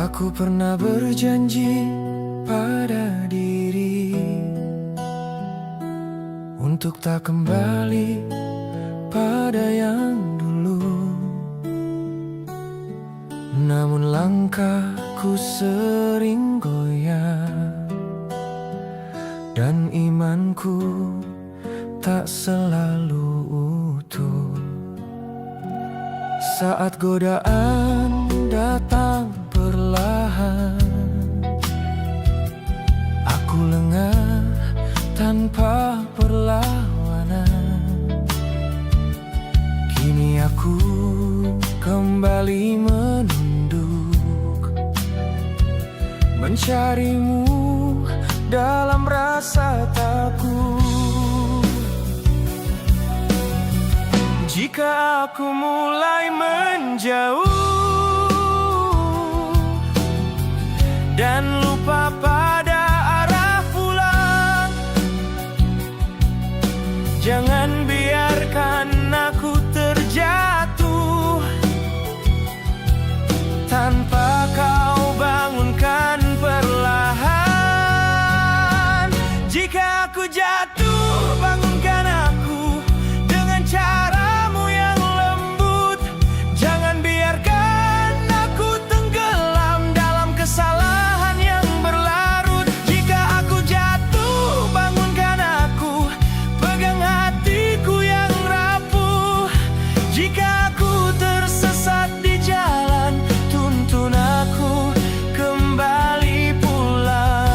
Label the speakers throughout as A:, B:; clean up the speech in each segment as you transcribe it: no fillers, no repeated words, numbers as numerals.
A: Aku pernah berjanji pada diri untuk tak kembali pada yang dulu. Namun langkahku sering goyah dan imanku tak selalu utuh. Saat godaan datang perlahan, aku lengah tanpa perlawanan. Kini aku kembali menunduk, mencarimu dalam rasa takut. Jika aku mulai menjauh dan lupa pada arah pulang, jangan biarkan aku terjatuh tanpa kau bangunkan perlahan. Jika aku jatuh, bangunkan aku dengan caramu yang lembut. Jangan biarkan aku tenggelam dalam kesalahan yang berlarut. Jika aku jatuh, bangunkan aku, pegang hatiku yang rapuh. Jika aku tersesat di jalan, tuntun aku kembali pulang.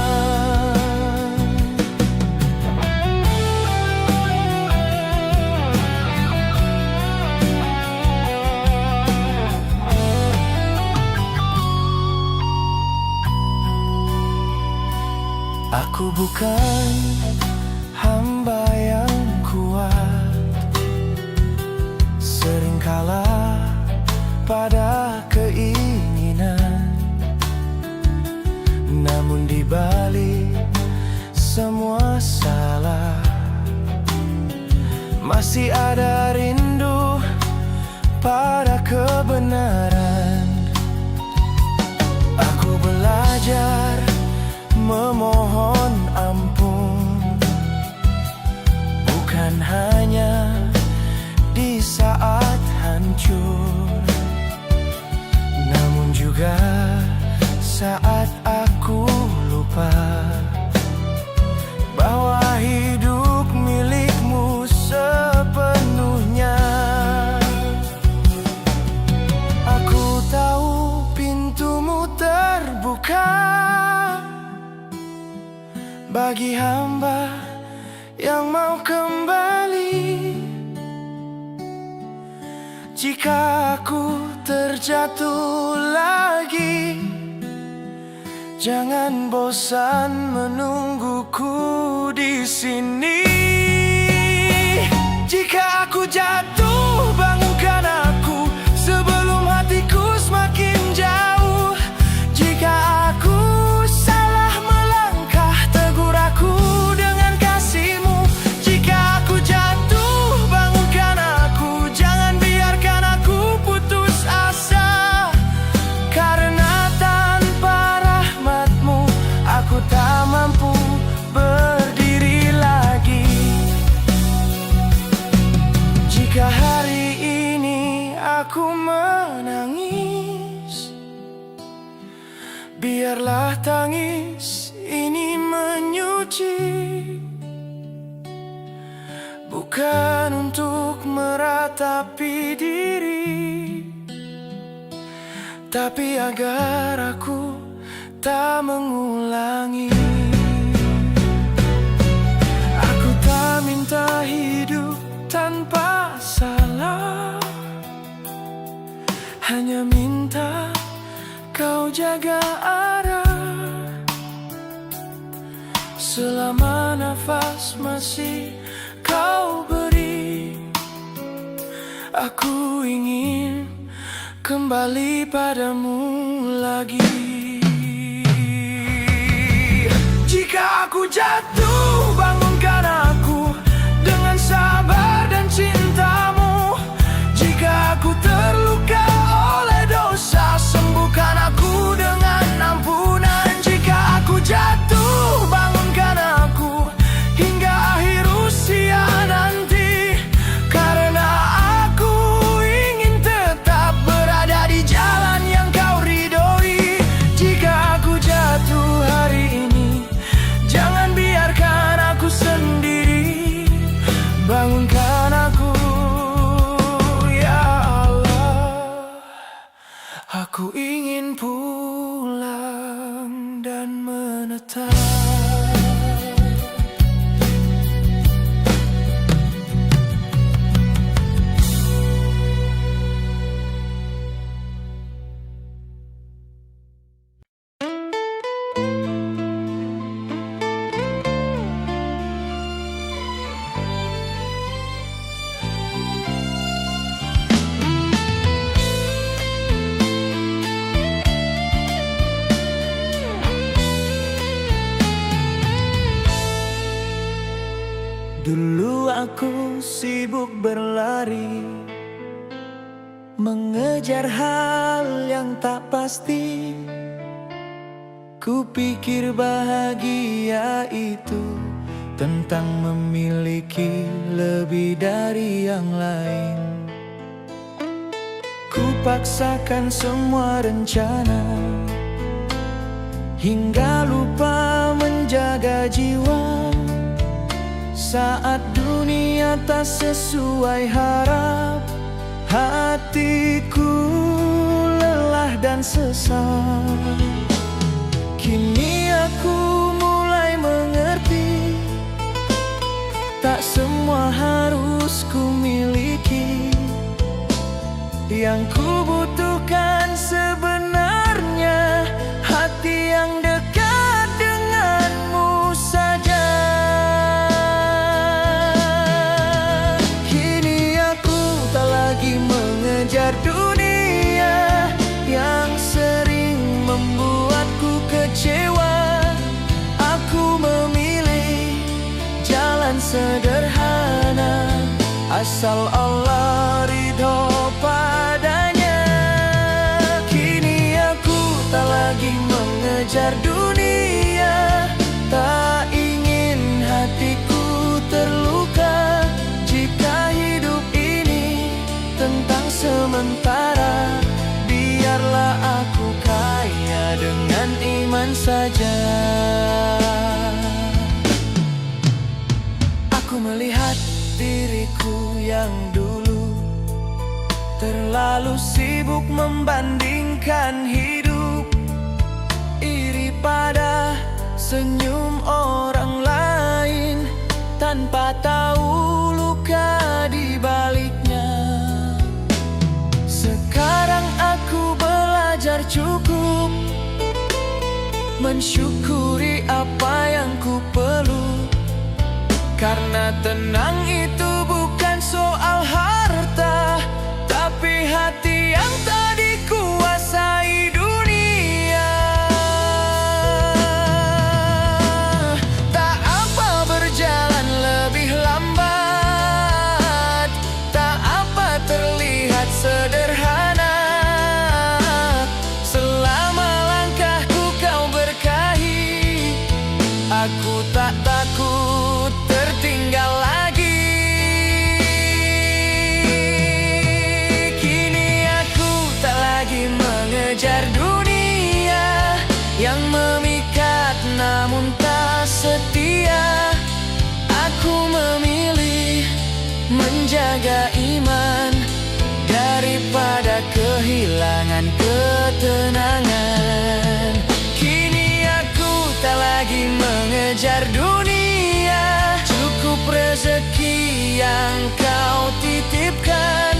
A: Aku bukan hamba yang kuat, seringkala pada keinginan. Namun di balik semua salah, masih ada rindu pada kebenaran. Aku belajar memohon ampun, bukan hanya di saat hancur, namun juga saat aku lupa bahwa hidup milikmu sepenuhnya. Aku tahu pintumu terbuka bagi hamba yang mau kembali. Jika aku terjatuh lagi, jangan bosan menungguku di sini. Jika aku jatuh, bangunkan aku sebelum hatiku semakin jauh. Jika aku salah melangkah, tegur aku dengan kasih-Mu. Jika aku jatuh, bangunkan aku, jangan biarkan aku putus asa. Karena tanpa rahmat-Mu, aku tak mampu berdiri lagi. Jika hari ini aku menangis, biarlah tangis ini menyuci, bukan untuk meratapi diri, tapi agar aku tak mengulangi. Aku tak minta hidup tanpa salah, hanya minta kau jaga arah. Selama nafas masih kau beri, aku ingin kembali padamu lagi. Jika aku jatuh, bangunkan aku dengan sabar dan cinta-Mu. Jika aku terluka oleh dosa, sembuhkan aku dengan mata. Dulu aku sibuk berlari, mengejar hal yang tak pasti. Kupikir bahagia itu tentang memiliki lebih dari yang lain. Kupaksakan semua rencana hingga lupa menjaga jiwa. Saat dunia tak sesuai harap, hatiku lelah dan sesat. Kini aku mulai mengerti, tak semua harus ku miliki. Yang ku butuhkan sebenarnya hati yang dekat denganmu saja. Kini aku tak lagi mengejar dunia yang sering membuatku kecewa. Aku memilih jalan sederhana, asal Allah ridho padanya. Kini aku tak lagi mengejar dunia, tak ingin hatiku terluka. Jika hidup ini tentang sementara, biarlah aku kaya dengan iman saja. Aku melihat diriku yang dulu terlalu sibuk membandingkan hidup, iri pada senyum orang lain tanpa tahu luka di baliknya. Sekarang aku belajar cukup mensyukuri apa yang ku perlu, karena tenang itu bukan soal harta, tapi hati yang tak dikuasai dunia. Tak apa berjalan lebih lambat, tak apa terlihat sederhana. Selama langkahku kau berkahi, aku tak takut tertinggal lagi. Kini aku tak lagi mengejar dunia yang memikat namun tak setia. Aku memilih menjaga iman daripada kehilangan ketenangan. Kini aku tak lagi mengejar dunia, cukup rezeki yang kau titipkan.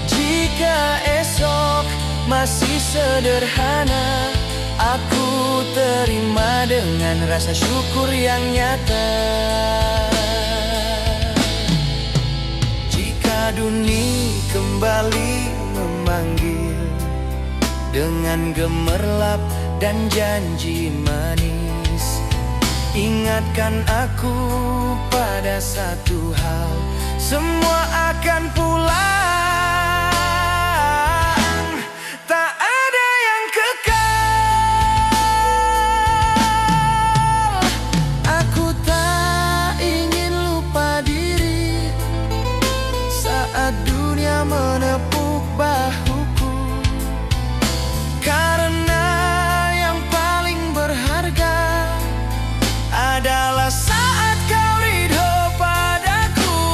A: Jika esok masih sederhana, aku terima dengan rasa syukur yang nyata. Jika dunia kembali memanggil dengan gemerlap dan janji manis, ingatkan aku pada satu hal, semua akan pulang, tak ada yang kekal. Aku tak ingin lupa diri saat dunia menepuk bahuku, karena yang paling berharga adalah saat kau ridho padaku.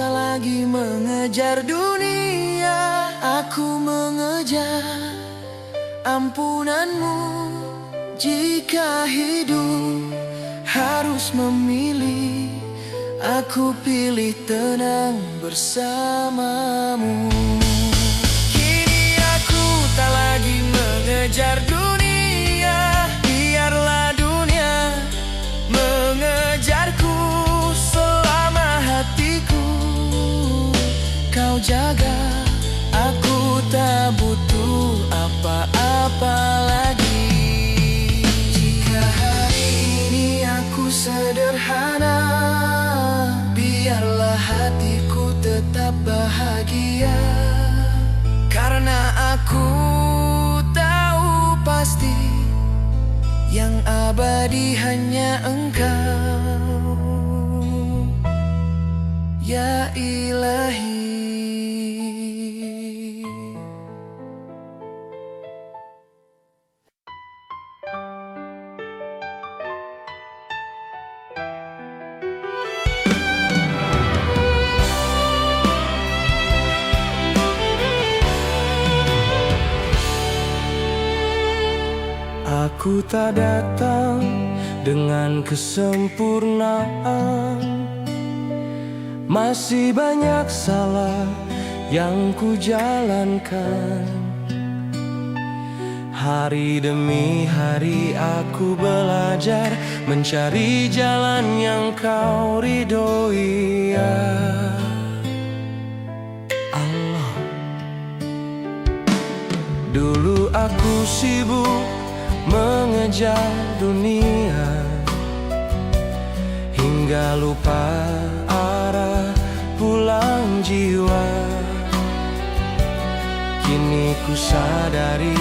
B: tak lagi mengejar dunia, aku mengejar ampunanmu. Jika hidup harus memilih, aku pilih tenang bersamamu. Kini aku tak lagi mengejar dunia, biarlah dunia mengejarku. Selama hatiku kau jaga, aku tak butuh apa-apa lagi. Jika hari ini aku sederhana, biarlah hatiku tetap bahagia. Karena aku tahu pasti yang abadi hanya Engkau, ya Ilahi.
A: Aku tak datang dengan kesempurnaan, masih banyak salah yang ku jalankan. Hari demi hari aku belajar mencari jalan yang kau ridhoi, ya Allah. Dulu aku sibuk mengejar dunia hingga lupa arah pulang jiwa. Kini ku sadari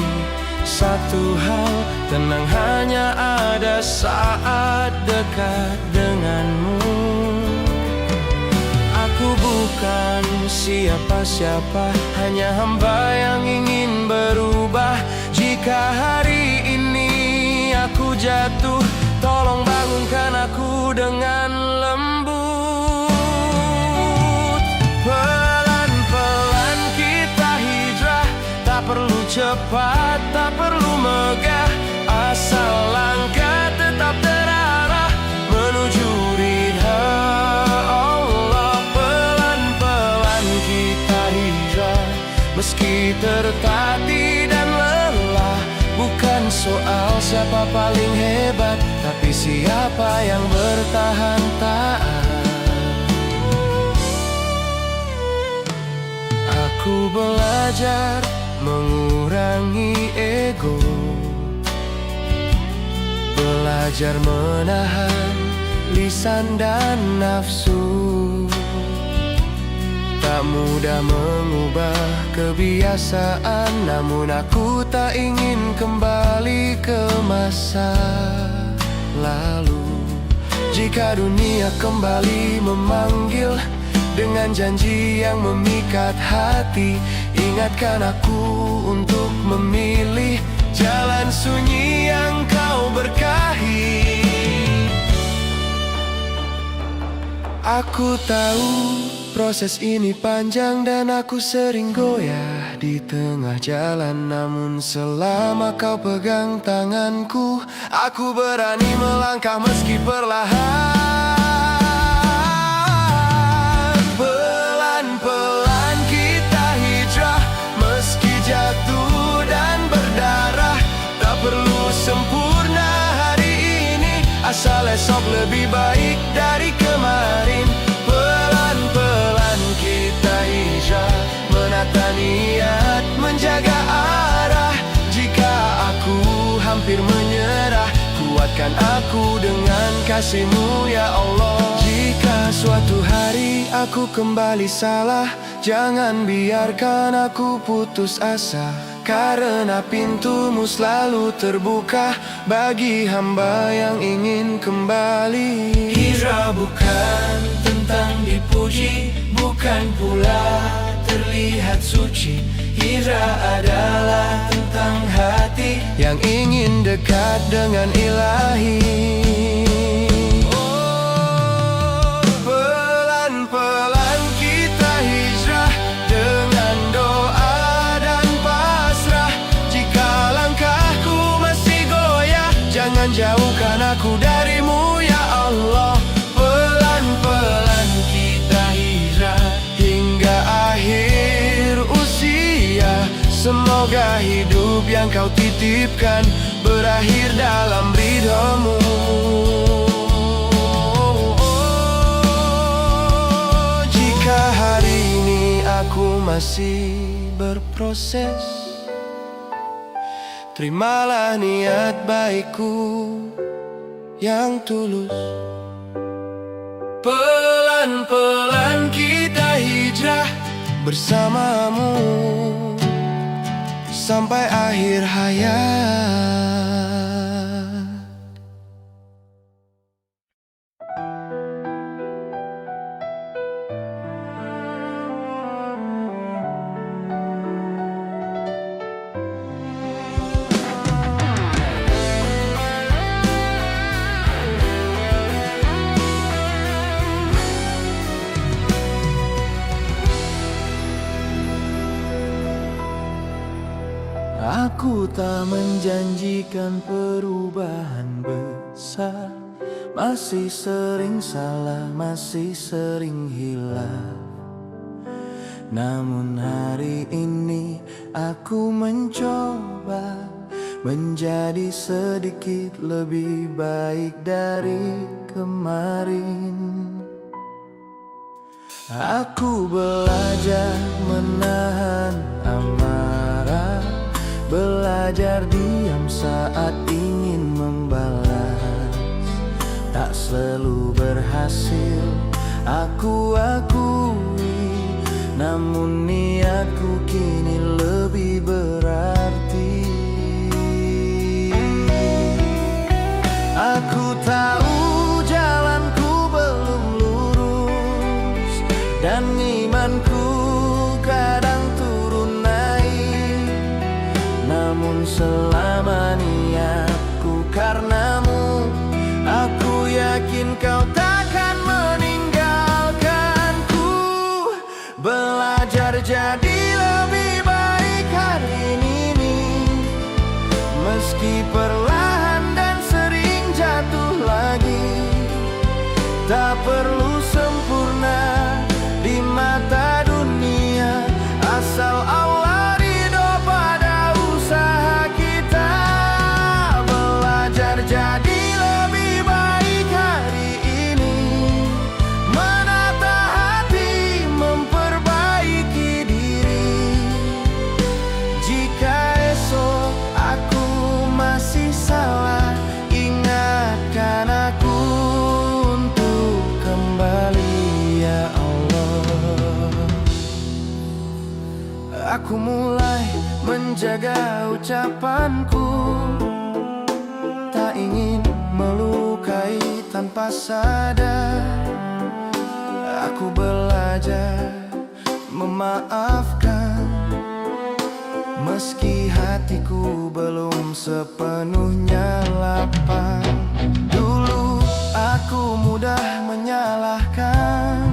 A: satu hal, tenang hanya ada saat dekat denganmu. Aku bukan siapa-siapa, hanya hamba yang ingin berubah. Jika hari ini aku jatuh, tolong bangunkan aku dengan lembut. Pelan-pelan kita hijrah, tak perlu cepat, tak perlu megah, asal langkah tetap terarah menuju ridha Allah. Pelan-pelan kita hijrah, meski tertatih dan lelah. Bukan soal siapa paling hebat, tapi siapa yang bertahan taat. Aku belajar mengurangi ego, belajar menahan lisan dan nafsu. Tak mudah mengubah kebiasaan, namun aku tak ingin kembali ke masa lalu. Jika dunia kembali memanggil dengan janji yang memikat hati, ingatkan aku untuk memilih jalan sunyi yang kau berkahi. Aku tahu proses ini panjang dan aku sering goyah di tengah jalan, namun selama kau pegang tanganku, aku berani melangkah meski perlahan. Pelan-pelan kita hijrah, meski jatuh dan berdarah. Tak perlu sempurna hari ini, asal esok lebih baik dari kemarin. Pelan-pelan kita hijrah, menata niat, menjaga arah. Jika aku hampir menyerah, kuatkan aku dengan kasih-Mu ya Allah. Jika suatu hari aku kembali salah, jangan biarkan aku putus asa. Karena pintu-Mu selalu terbuka bagi hamba yang ingin kembali. Hijrah bukan tentang dipuji, bukan pula terlihat suci. Hijrah adalah tentang hati yang ingin dekat dengan Ilahi. Pelan-pelan kita yang kau titipkan berakhir dalam ridhomu. Jika hari ini aku masih berproses, terimalah niat baikku yang tulus. Pelan-pelan kita hijrah bersamamu sampai akhir hayat.
B: Aku tak menjanjikan perubahan besar, masih sering salah, masih sering hilaf. Namun hari ini aku mencoba menjadi sedikit lebih baik dari kemarin. Aku belajar menahan amarah, belajar diam saat ingin membalas. Tak selalu berhasil, aku akui, namun niatku kini lebih berarti. Aku tahu jalanku belum lurus, dan imanku kadang turun naik. Namun selama niatku karenamu, aku yakin kau takkan meninggalkanku. Belajar jadi lebih baik hari ini, meski perlahan dan sering jatuh lagi. Tak perlu sempurna di mata dunia, asal Allah ridho pada usaha kita. Belajar jadi lebih baik hari ini, menata hati, memperbaiki diri. Jika esok aku masih salah, ingatkan aku untuk kembali, ya Allah. Aku mulai menjaga ucapanku, tak ingin melukai tanpa sadar. Aku belajar memaafkan, meski hatiku belum sepenuhnya lapang. Dulu aku mudah menyalahkan,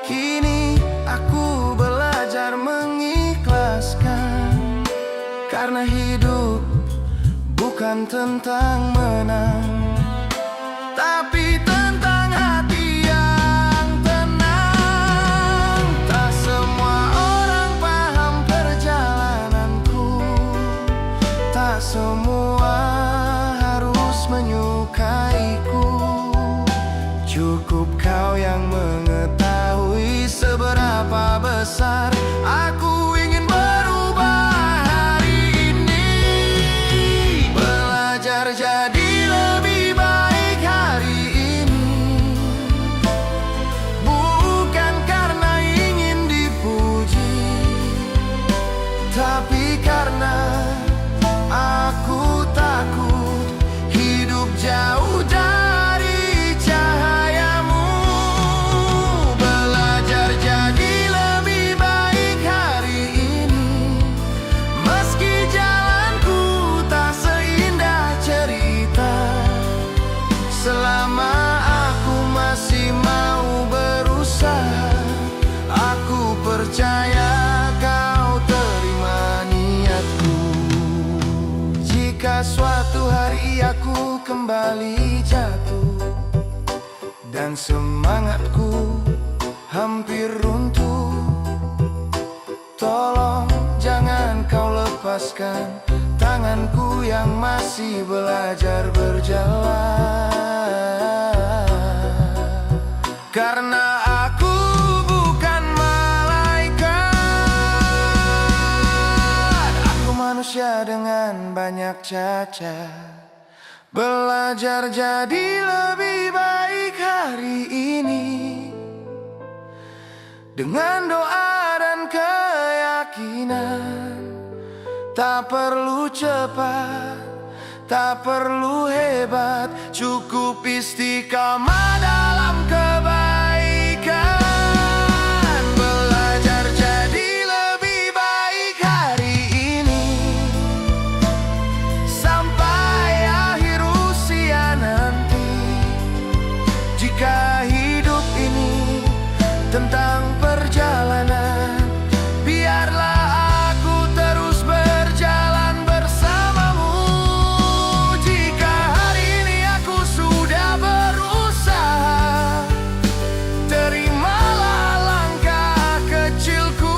B: kini aku belajar mengikhlaskan. Karena hidup bukan tentang menang, tapi tentang hati yang tenang. Tak semua orang paham perjalananku, tak semua harus menyukaiku. Cukup kau yang mengetahui seberapa besar aku ingin berubah hari ini. Belajar jadi lebih baik hari ini, bukan karena ingin dipuji, tapi karena aku takut hidup jauh dari cahayamu. Belajar jadi lebih baik hari ini, meski jalanku tak seindah cerita. Selama aku masih mau berusaha, aku percaya kau terima niatku. Jika suatu hari aku kembali jatuh dan semangatku hampir runtuh, tolong jangan kau lepas lepaskan tanganku yang masih belajar berjalan. Karena aku bukan malaikat, aku manusia dengan banyak cacat. Belajar jadi lebih baik hari ini dengan doa dan keyakinan. Tak perlu cepat, tak perlu hebat, cukup istiqamah dalam kebaikan. Belajar jadi lebih baik hari ini sampai akhir usia nanti. Jika hidup ini tentang perjalanan, biarlah aku terus berjalan bersamamu. Jika hari ini aku sudah berusaha, terimalah langkah kecilku.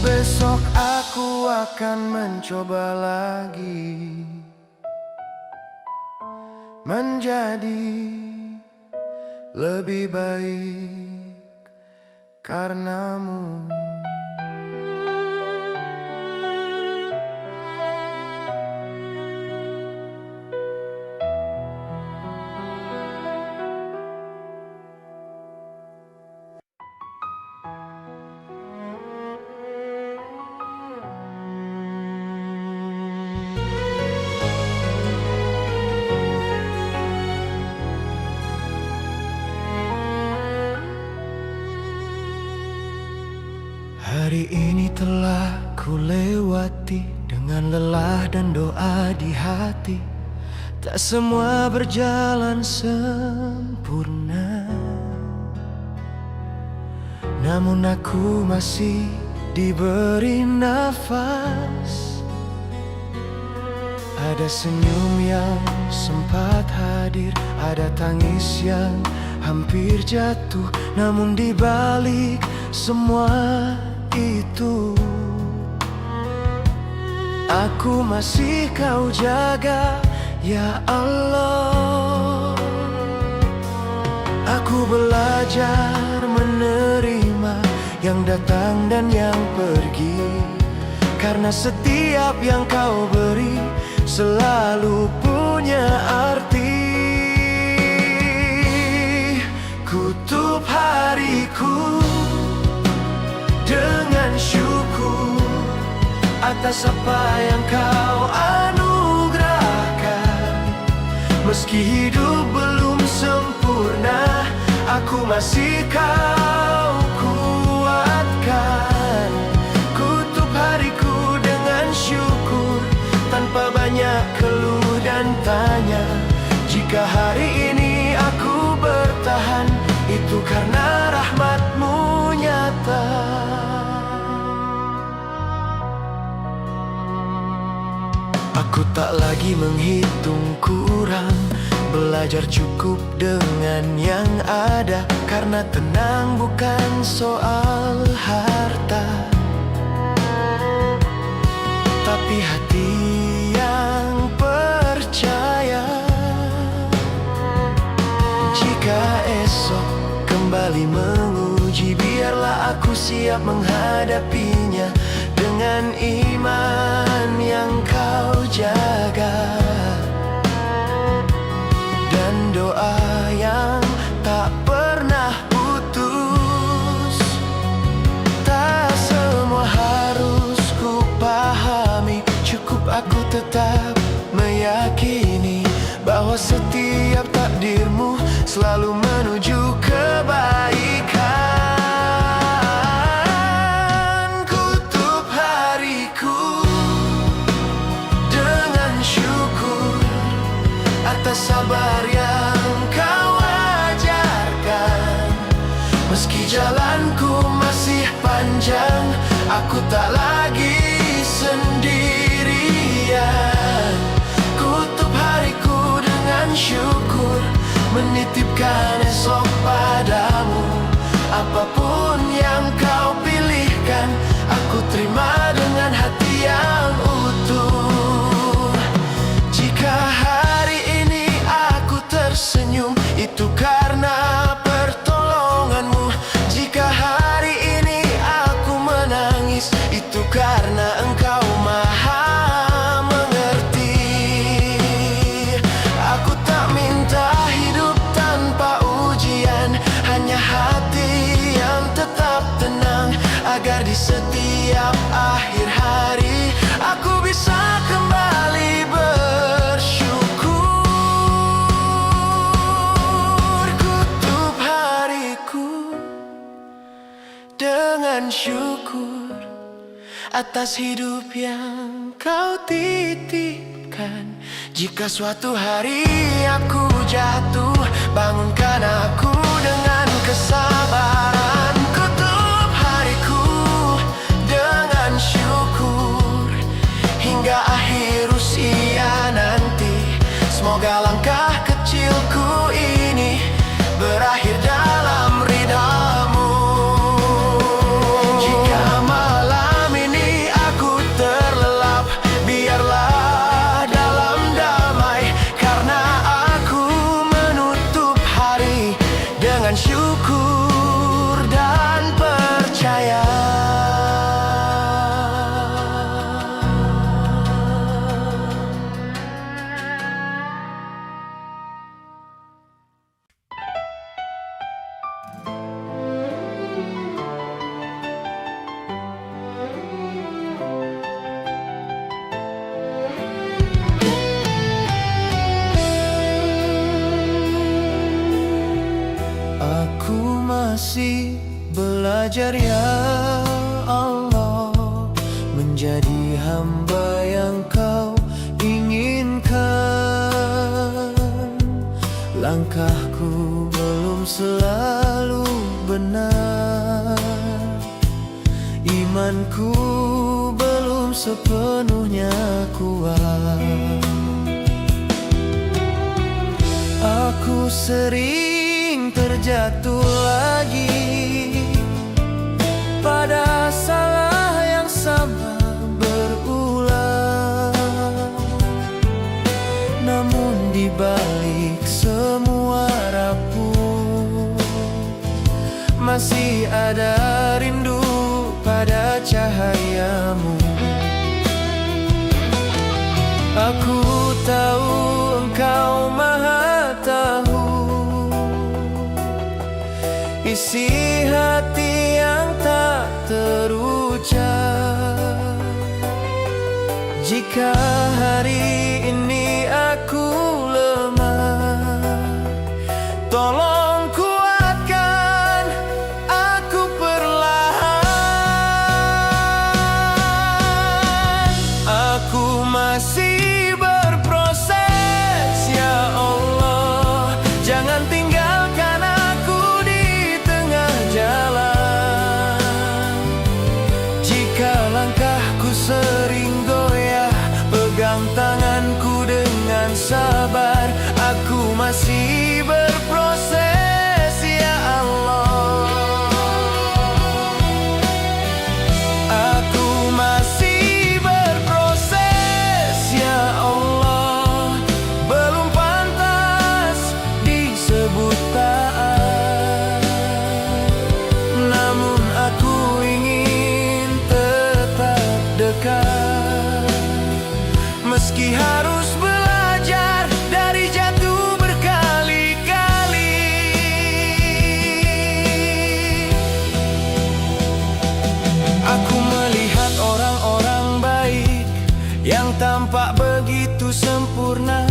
B: Besok aku akan mencoba lagi menjadi lebih baik karenamu. Hari ini telah ku lewati dengan lelah dan doa di hati. Tak semua berjalan sempurna, namun aku masih diberi nafas. Ada senyum yang sempat hadir, ada tangis yang hampir jatuh. Namun di balik semua itu, aku masih Kau jaga, ya Allah. Aku belajar menerima yang datang dan yang pergi, karena setiap yang Kau beri selalu punya arti. Kutup hariku dengan syukur atas apa yang Kau anugerahkan. Meski hidup belum sempurna, aku masih Kau kuatkan. Kutup hariku dengan syukur tanpa banyak keluh dan tanya. Jika hari ini aku bertahan, itu karena rahmat-Mu nyata. Aku tak lagi menghitung kurang, belajar cukup dengan yang ada. Karena tenang bukan soal harta, tapi hati yang percaya. Jika esok kembali menguji, biarlah aku siap menghadapinya dengan iman yang Kau jaga dan doa yang tak pernah putus. Tak semua harus ku pahami, cukup aku tetap meyakini bahwa setiap takdir-Mu selalu menuju kebaikan. Kutup hariku dengan syukur atas sabar yang Kau ajarkan. Meski jalanku masih panjang, aku tak lagi sendirian. Kutup hariku dengan syukur, menitipkan esok padamu. Apapun yang Kau pilihkan, aku terima dengan hati. di setiap akhir hari aku bisa kembali bersyukur. Tutup hariku dengan syukur atas hidup yang kau titipkan. Jika suatu hari aku jatuh, bangunkan aku dengan kesabaran. Tutup hariku dengan syukur hingga akhir usia nanti. Semoga langkah kecilku ini berakhir dalam ridhamu. Jika malam ini aku terlelap, biarlah dalam damai, karena aku menutup hari dengan syukur dan percaya. Aku masih belajar ya Allah, menjadi hamba yang kau inginkan. Langkahku belum selalu benar, imanku belum sepenuhnya kuat. Aku sering terjatuh lagi pada salah yang sama berulang. Namun di balik semua rapuh, masih ada rindu pada cahayamu. Aku tahu Engkau Maha Tahu isi hati yang tak terucap. Jika hari ini aku lemah, tolong kuatkan aku perlahan. Aku masih berproses ya Allah, jangan tinggalkan aku di tengah jalan. Jika langkahku sering goyah, pegang tanganku dengan sabar. Aku masih berproses ya Allah. Aku masih berproses ya Allah, belum pantas disebut taat. Namun aku ingin tetap dekat, meski harus belajar dari jatuh berkali-kali. Aku melihat orang-orang baik yang tampak begitu sempurna.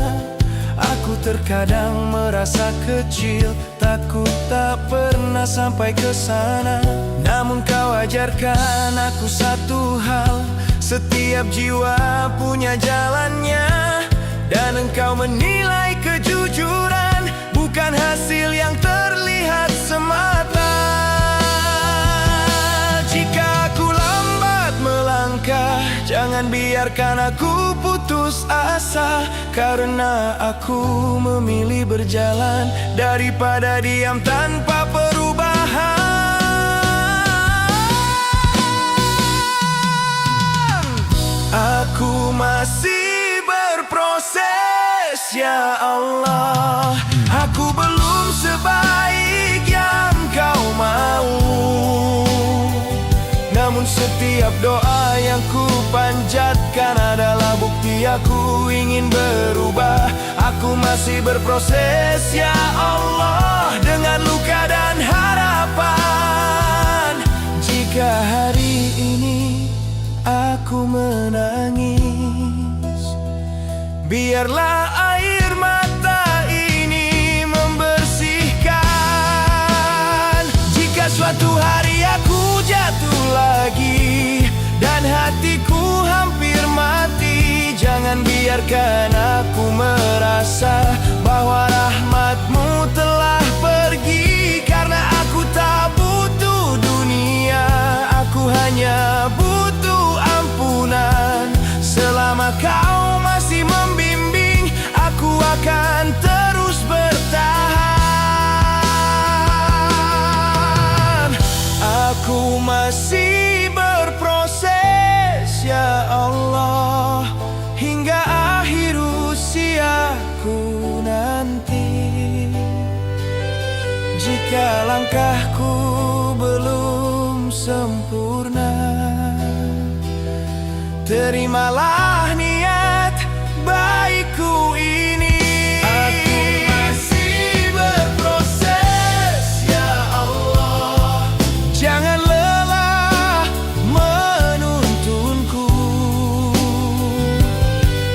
B: Aku terkadang merasa kecil, takut tak pernah sampai ke sana. Namun Kau ajarkan aku satu hal, setiap jiwa punya jalannya. Dan Engkau menilai kejujuran, bukan hasil yang terlihat semata. Jika aku lambat melangkah, jangan biarkan aku putus asa, karena aku memilih berjalan daripada diam tanpa perubahan. Aku masih berproses ya Allah, aku belum sebaik yang Kau mau. Namun setiap doa yang ku panjatkan adalah bukti aku ingin berubah. Aku masih berproses ya Allah, dengan luka dan harapan. Jika hari aku menangis. Biarlah air mata ini membersihkan. Jika suatu hari aku jatuh lagi dan hatiku hampir mati, jangan biarkan aku merasa bahwa rahmat-Mu telah pergi. Karena aku tak butuh dunia, aku hanya butuh ampunan. Selama Kau masih membimbing, aku akan terus bertahan. Aku masih berproses, ya Allah, hingga akhir usiaku nanti. Jika langkahku belum sempurna, terimalah niat baikku ini. Aku masih berproses, ya Allah, jangan lelah menuntunku.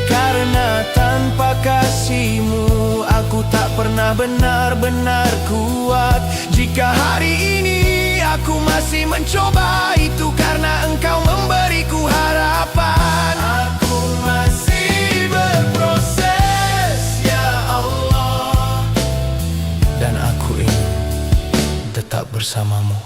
B: Karena tanpa kasih-Mu aku tak pernah benar-benar kuat. Jika hari ini aku masih mencoba, itu karena Engkau memberiku harapan. Aku masih berproses, ya Allah, dan aku ingin tetap bersama-Mu.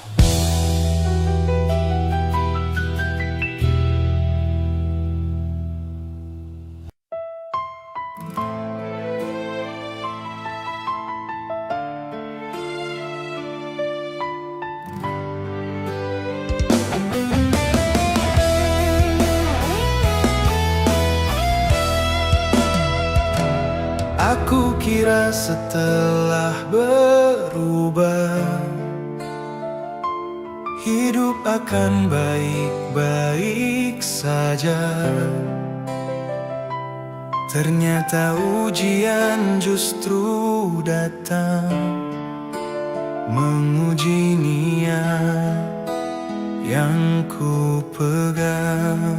B: Aku kira setelah berubah, hidup akan baik-baik saja. Ternyata ujian justru datang menguji niat yang ku pegang.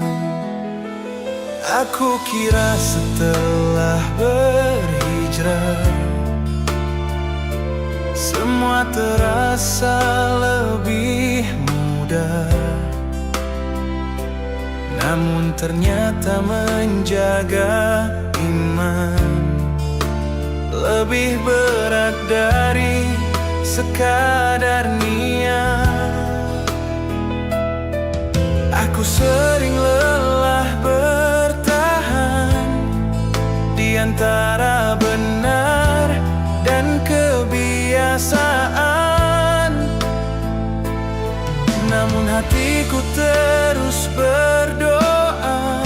B: Aku kira setelah berhijrah, semua terasa lebih mudah. Namun ternyata menjaga iman lebih berat dari sekadar niat. Aku sering lelah bertahan di antara benar dan kebiasaan. Namun hatiku terus berdoa,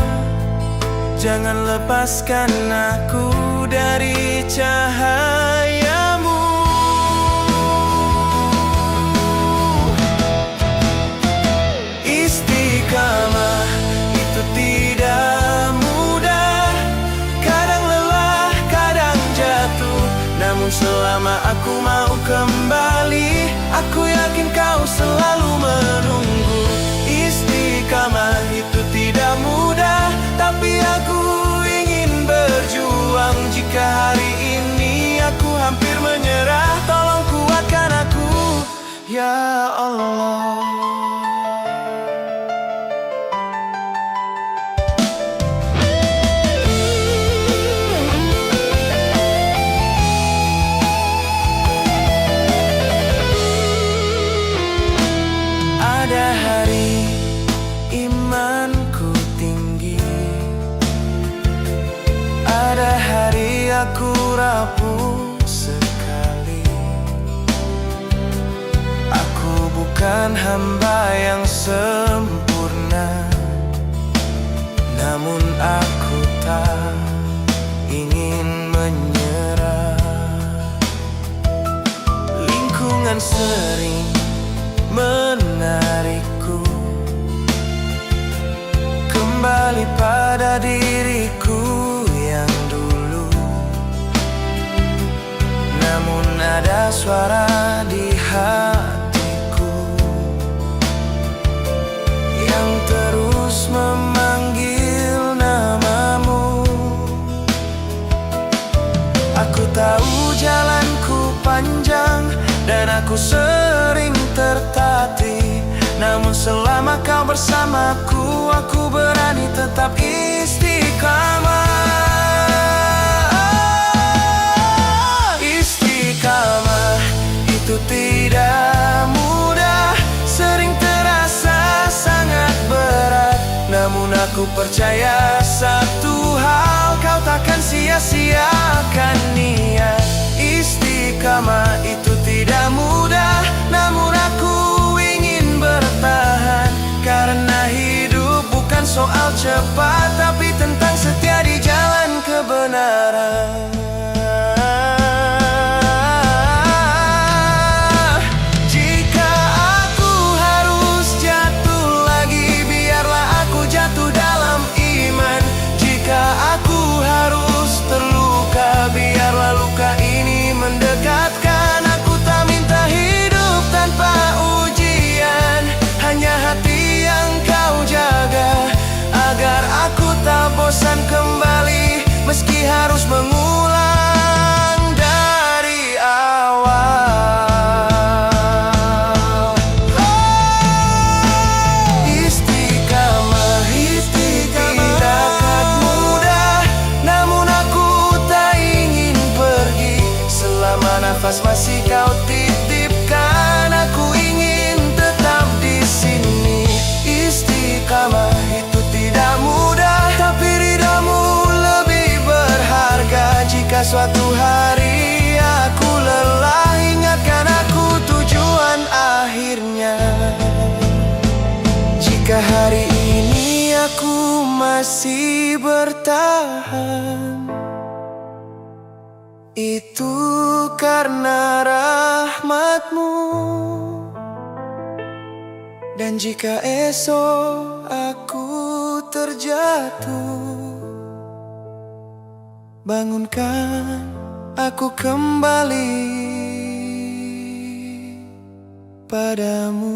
B: jangan lepaskan aku dari cahaya-Mu. Istiqamah itu tidak mudah, kadang lelah, kadang jatuh. Namun selama aku mau kembali, aku yakin Kau selalu menunggu. Istiqamah itu tidak mudah, tapi aku ingin berjuang. Jika hari ini aku hampir menyerah, tolong kuatkan aku, ya Allah. Ada hari imanku tinggi, ada hari aku rapuh sekali. Aku bukan hamba yang sempurna, namun aku tak ingin menyerah. Lingkungan sering menarikku kembali pada diriku yang dulu. Namun ada suara di hatiku yang terus memanggil sering tertatih. Namun selama kau bersamaku, aku berani tetap istiqamah. Istiqamah itu tidak mudah, sering terasa sangat berat. Namun aku percaya satu hal, kau takkan sia-siakan niat. Istiqamah itu tidak mudah, namun aku ingin bertahan. Karena hidup bukan soal cepat, tapi tentang setia di jalan kebenaran. Jika aku harus jatuh lagi, biarlah aku jatuh dalam iman. Jika aku harus terluka, biarlah luka ini mendekatkan. Aku tak minta hidup tanpa ujian, hanya hati yang kau jaga, agar aku tak bosan kembali, meski harus mengulang dari awal. Istiqamah tidak mudah, namun aku tak ingin pergi. Selama nafas masih kau titipkan, aku ingin tetap di sini. Istiqamah itu tidak mudah, tapi ridhamu lebih berharga. Jika suatu hari aku lelah, ingatkan aku tujuan akhirnya. Jika hari ini aku masih bertahan, itu karena rahmat-Mu. Dan jika esok aku terjatuh, bangunkan aku kembali padamu.